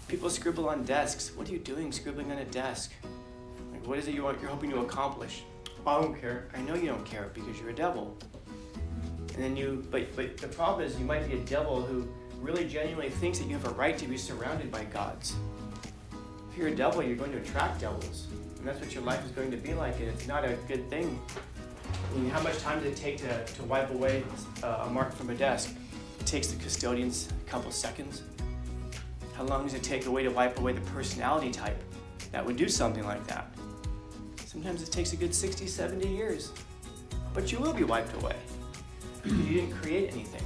People scribble on desks. What are you doing scribbling on a desk? Like, what is it you're hoping to accomplish? I don't care. I know you don't care because you're a devil. And then but the problem is you might be a devil who really genuinely thinks that you have a right to be surrounded by gods. If you're a devil, you're going to attract devils. And that's what your life is going to be like, and it's not a good thing. I mean, how much time does it take to wipe away a mark from a desk? It takes the custodians a couple seconds. How long does it take to wipe away the personality type that would do something like that? Sometimes it takes a good 60, 70 years. But you will be wiped away because you didn't create anything.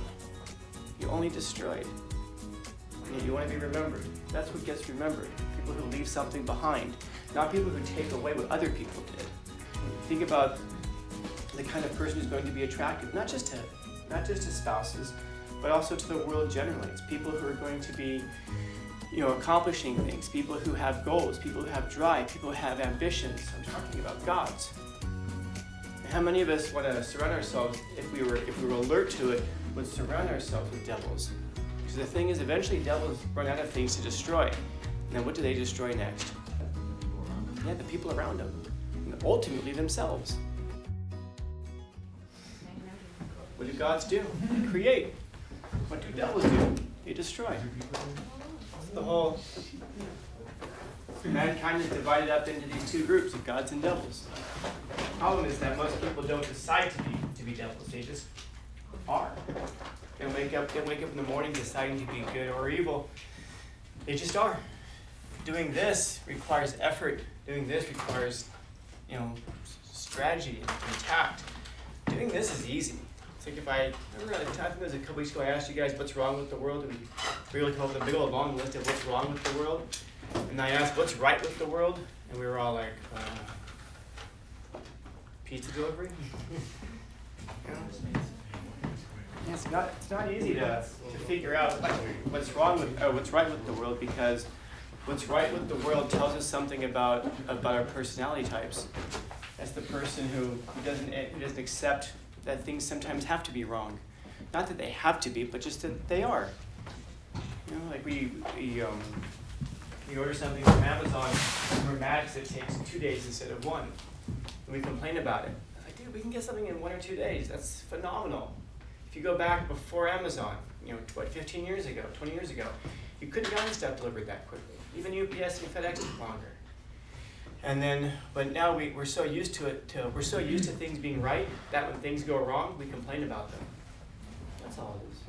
You only destroyed. And you want to be remembered. That's what gets remembered. People who leave something behind, not people who take away what other people did. Think about the kind of person who's going to be attractive, not just to spouses, but also to the world generally. It's people who are going to be, accomplishing things, people who have goals, people who have drive, people who have ambitions. I'm talking about gods. And how many of us want to surround ourselves, if we were alert to it, would surround ourselves with devils? Because the thing is, eventually devils run out of things to destroy. And then what do they destroy next? Yeah, the people around them. And ultimately themselves. What do gods do? They create. What do devils do? They destroy. The whole mankind is divided up into these two groups of gods and devils. The problem is that most people don't decide to be devils. They just are. They wake up in the morning deciding to be good or evil. They just are. Doing this requires effort. Doing this requires, strategy and tact. Doing this is easy. It's like if I remember at the time, it was a couple weeks ago, I asked you guys what's wrong with the world, and we really come up with a big old long list of what's wrong with the world. And I asked what's right with the world, and we were all like, pizza delivery. Yeah, it's not easy to figure out what's right with the world, because what's right with the world tells us something about our personality types. That's the person who doesn't accept that things sometimes have to be wrong. Not that they have to be, but just that they are. Like we order something from Amazon, and we're mad because it takes 2 days instead of 1. And we complain about it. I was like, dude, we can get something in 1 or 2 days. That's phenomenal. If you go back before Amazon, 15 years ago, 20 years ago, you couldn't have gotten stuff delivered that quickly. Even UPS and FedEx took longer. But now we're so used to it. We're so used to things being right that when things go wrong, we complain about them. That's all it is.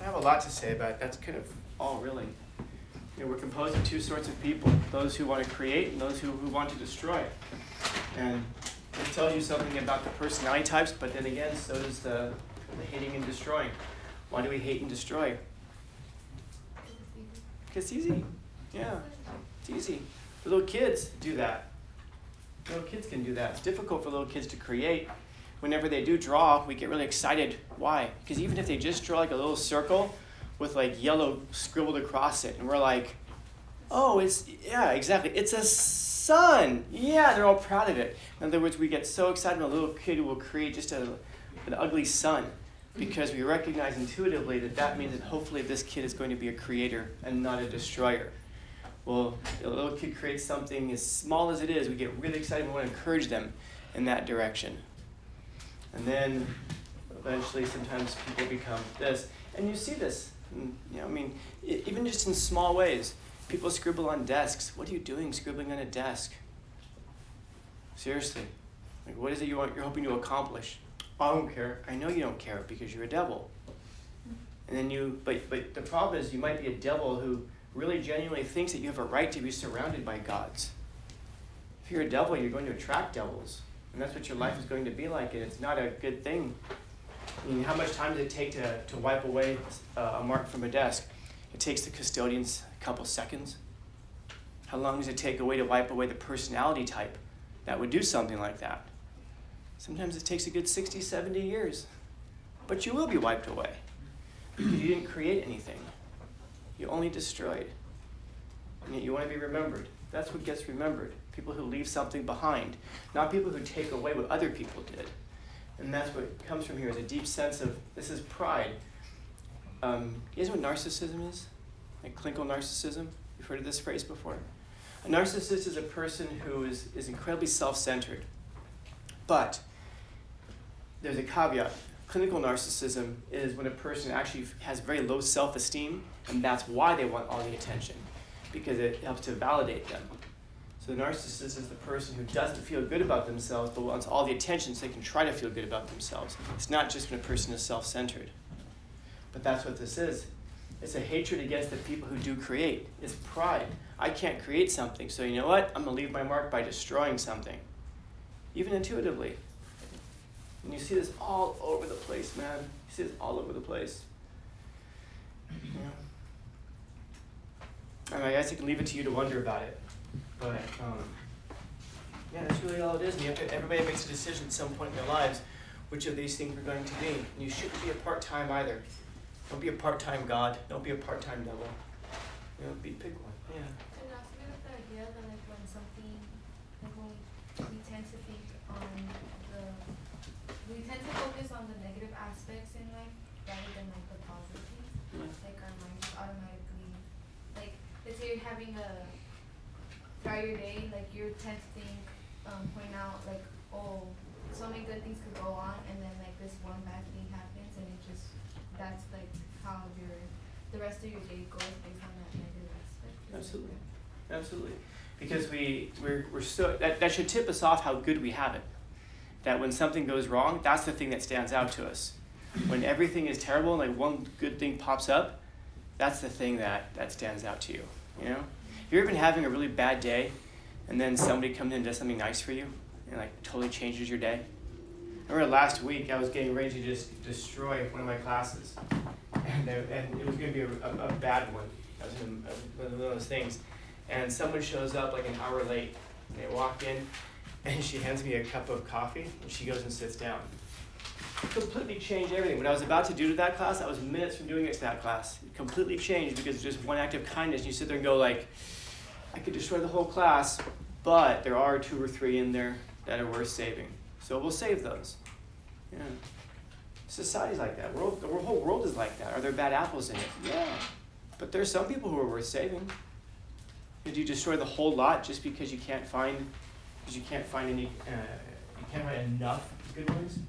I have a lot to say about it. That's kind of all, really. We're composed of two sorts of people: those who want to create and those who want to destroy. And it tells you something about the personality types. But then again, so does the hating and destroying. Why do we hate and destroy? Because it's easy. Yeah, it's easy. Little kids do that. Little kids can do that. It's difficult for little kids to create. Whenever they do draw, we get really excited. Why? Because even if they just draw like a little circle with like yellow scribbled across it, and we're like, oh, exactly. It's a sun. Yeah, they're all proud of it. In other words, we get so excited when a little kid will create just an ugly sun, because we recognize intuitively that means that hopefully this kid is going to be a creator and not a destroyer. Well, a little kid creates something as small as it is, we get really excited and we want to encourage them in that direction. And then eventually sometimes people become this. And you see this, even just in small ways. People scribble on desks. What are you doing scribbling on a desk? Seriously. Like, what is it you're hoping to accomplish? I don't care. I know you don't care because you're a devil. And then but the problem is you might be a devil who really genuinely thinks that you have a right to be surrounded by gods. If you're a devil, you're going to attract devils. And that's what your life is going to be like, and it's not a good thing. I mean, how much time does it take to wipe away a mark from a desk? It takes the custodians a couple seconds. How long does it take to wipe away the personality type that would do something like that? Sometimes it takes a good 60, 70 years. But you will be wiped away because you didn't create anything. You only destroyed. And yet you want to be remembered. That's what gets remembered. People who leave something behind, not people who take away what other people did. And that's what comes from here, is a deep sense of, this is pride. You guys know what narcissism is? Like clinical narcissism? heard of this phrase before? A narcissist is a person who is incredibly self-centered. But there's a caveat. Clinical narcissism is when a person actually has very low self-esteem, and that's why they want all the attention, because it helps to validate them. So the narcissist is the person who doesn't feel good about themselves, but wants all the attention so they can try to feel good about themselves. It's not just when a person is self-centered. But that's what this is. It's a hatred against the people who do create. It's pride. I can't create something, so you know what? I'm going to leave my mark by destroying something. Even intuitively. And you see this all over the place, man. You see this all over the place. Yeah. And I guess I can leave it to you to wonder about it. But, yeah, that's really all it is. And everybody makes a decision at some point in their lives which of these things we're going to be. And you shouldn't be a part-time either. Don't be a part-time God. Don't be a part-time devil. Pick one. Yeah. And also with the idea that like when something, like when we tend to think on we tend to focus on the negative aspects in life rather than like the positive things. Yeah. Like our mind just automatically, like let's say you're having throughout your day, like you tend to think, point out like, oh, so many good things could go on, and then like this one bad thing happens, and that's like how the rest of your day goes based on that negative aspect. Absolutely. Absolutely. Because we're so that should tip us off how good we have it. That when something goes wrong, that's the thing that stands out to us. When everything is terrible and like one good thing pops up, that's the thing that stands out to you. You know? Have you ever been having a really bad day and then somebody comes in and does something nice for you and like totally changes your day? I remember last week I was getting ready to just destroy one of my classes. And it was going to be a bad one. That was one of those things. And someone shows up like an hour late. And they walk in, and she hands me a cup of coffee, and she goes and sits down. It completely changed everything. What I was about to do to that class, I was minutes from doing it to that class. It completely changed because just one act of kindness. And you sit there and go like, I could destroy the whole class, but there are 2 or 3 in there that are worth saving. So we'll save those. Yeah. Society's like that. The whole world is like that. Are there bad apples in it? Yeah. But there's some people who are worth saving. Did you destroy the whole lot just because you can't find any, you can't find enough good ones?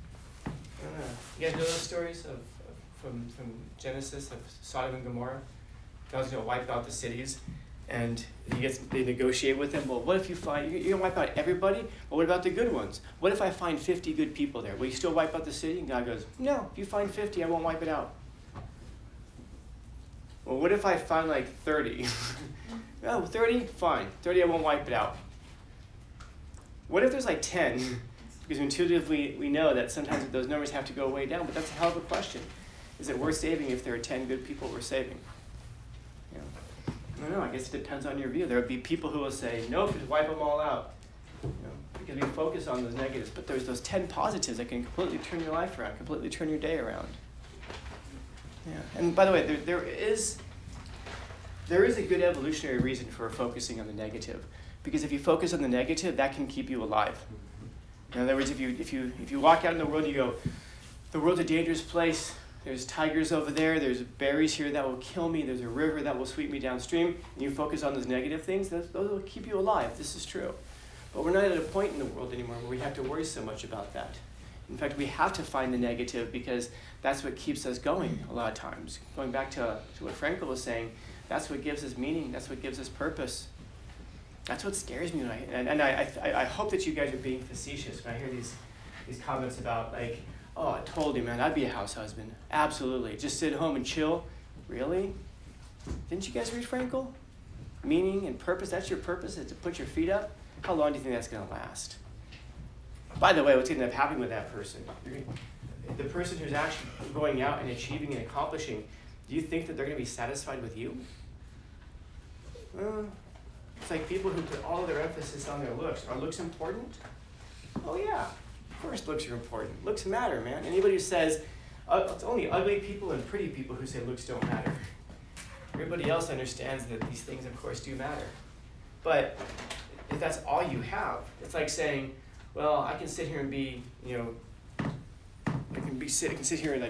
I don't know. You guys know those stories from Genesis of Sodom and Gomorrah? God's going to wipe out the cities, and they negotiate with them. Well, what if you find, you're going to wipe out everybody? Well, what about the good ones? What if I find 50 good people there? Will you still wipe out the city? And God goes, no, if you find 50, I won't wipe it out. Well, what if I find like 30? Oh, 30? Fine. 30, I won't wipe it out. What if there's like 10? Because intuitively we know that sometimes those numbers have to go way down, but that's a hell of a question. Is it worth saving if there are 10 good people we're saving? You know, I don't know. I guess it depends on your view. There would be people who will say, nope, just wipe them all out. You know, because we focus on those negatives. But there's those 10 positives that can completely turn your life around, completely turn your day around. Yeah. And by the way, there is a good evolutionary reason for focusing on the negative. Because if you focus on the negative, that can keep you alive. In other words, if you walk out in the world and you go, the world's a dangerous place, there's tigers over there, there's berries here that will kill me, there's a river that will sweep me downstream, and you focus on those negative things, those will keep you alive. This is true. But we're not at a point in the world anymore where we have to worry so much about that. In fact, we have to find the negative because that's what keeps us going a lot of times. Going back to what Frankel was saying, that's what gives us meaning, that's what gives us purpose. That's what scares me. I hope that you guys are being facetious when I hear these comments about like, oh, I told you, man, I'd be a house husband. Absolutely. Just sit at home and chill. Really? Didn't you guys read Frankel? Meaning and purpose, that's your purpose, is to put your feet up? How long do you think that's going to last? By the way, what's going to end up happening with that person? The person who's actually going out and achieving and accomplishing, do you think that they're going to be satisfied with you? It's like people who put all of their emphasis on their looks. Are looks important? Oh yeah, of course looks are important. Looks matter, man. Anybody who says, it's only ugly people and pretty people who say looks don't matter. Everybody else understands that these things, of course, do matter. But if that's all you have, it's like saying, well, I can sit here and be, I can sit here and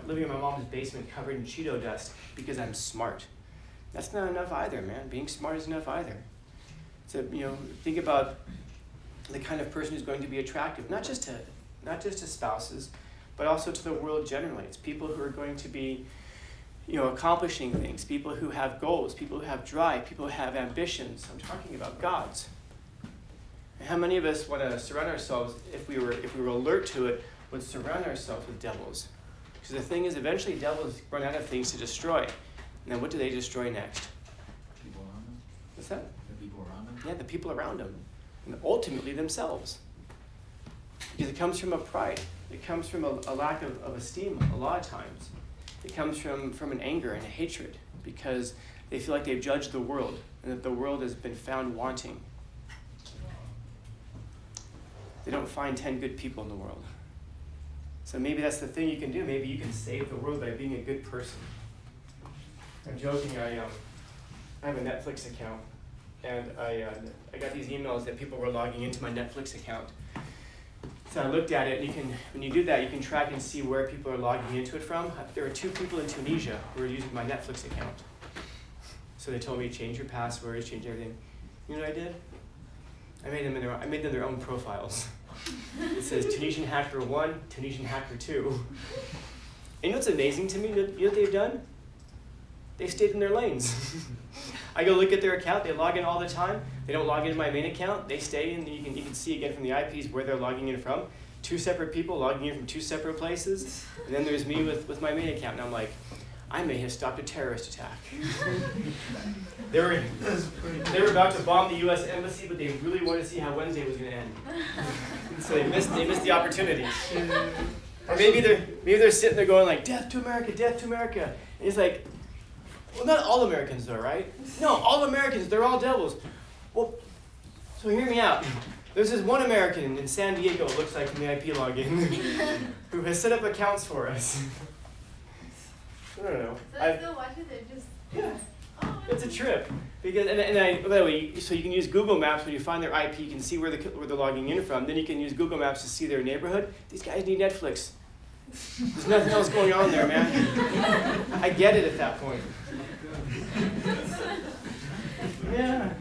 living in my mom's basement covered in Cheeto dust because I'm smart. That's not enough either, man. Being smart is enough either. So, think about the kind of person who's going to be attractive, not just to spouses, but also to the world generally. It's people who are going to be, accomplishing things, people who have goals, people who have drive, people who have ambitions. I'm talking about God's. And how many of us want to surround ourselves, if we were alert to it, would surround ourselves with devils? Because the thing is, eventually devils run out of things to destroy. And then what do they destroy next? People around them? What's that? The people around them? Yeah, the people around them. And ultimately themselves. Because it comes from a pride. It comes from a lack of esteem a lot of times. It comes from an anger and a hatred because they feel like they've judged the world and that the world has been found wanting. They don't find 10 good people in the world. So maybe that's the thing you can do. Maybe you can save the world by being a good person. I'm joking. I have a Netflix account, and I got these emails that people were logging into my Netflix account. So I looked at it, and when you do that, you can track and see where people are logging into it from. There were 2 people in Tunisia who were using my Netflix account. So they told me, change your passwords, change everything. You know what I did? I made them their own profiles. It says Tunisian Hacker 1, Tunisian Hacker 2. And you know what's amazing to me? You know what they've done? They've stayed in their lanes. I go look at their account, they log in all the time. They don't log into my main account, they stay in. You can see again from the IPs where they're logging in from. 2 separate people logging in from 2 separate places. And then there's me with my main account. And I'm like, I may have stopped a terrorist attack. They were about to bomb the U.S. embassy, but they really wanted to see how Wednesday was going to end. So they missed the opportunity. Or maybe they're sitting there going like, death to America, death to America. And it's like, well, not all Americans though, right? No, all Americans, they're all devils. Well, so hear me out. There's this one American in San Diego, it looks like from the IP login, who has set up accounts for us. I don't know. So they still watch it, they're just... Yeah. Oh, It's a trip. Because by the way, so you can use Google Maps when you find their IP, you can see where they're logging in from. Then you can use Google Maps to see their neighborhood. These guys need Netflix. There's nothing else going on there, man. I get it at that point. Yeah,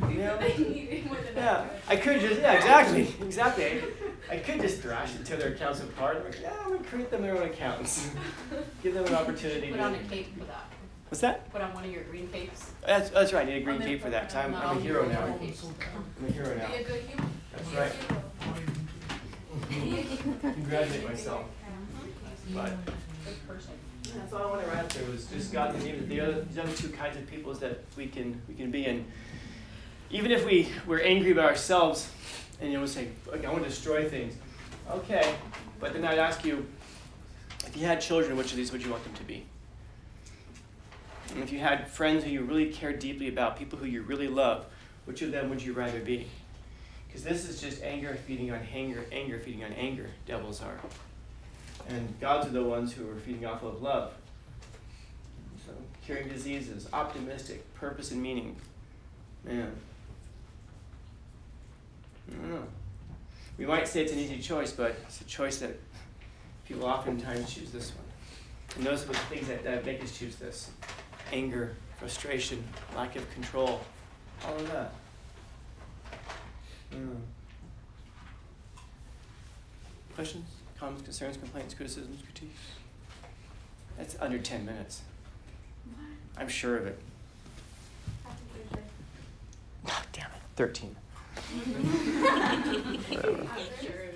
Yeah, I could just, exactly. I could just thrash it to their accounts apart. I'm like, I'm going to create them their own accounts. Give them an opportunity. Put on a cape for that. What's that? Put on one of your green capes. That's right, I need a green cape for that, because I'm a hero now. I'm a hero now. Be a good human. That's right. Congratulate myself. But Good person. that's all I want to write there was just God and these other 2 kinds of people that we can be in. Even if we're angry about ourselves and we'll say, okay, I want to destroy things. Okay, but then I'd ask you, if you had children, which of these would you want them to be? And if you had friends who you really care deeply about, people who you really love, which of them would you rather be? Because this is just anger feeding on anger, anger feeding on anger, devils are. And God's are the ones who are feeding off of love. So, curing diseases, optimistic, purpose and meaning. Man. I don't know. We might say it's an easy choice, but it's a choice that people oftentimes choose this one. And those are the things that make us choose this. Anger, frustration, lack of control, all of that. Questions, comments, concerns, complaints, criticisms, critiques? That's under 10 minutes. I'm sure of it. Happy Thursday. Oh, damn it. 13. I'm sure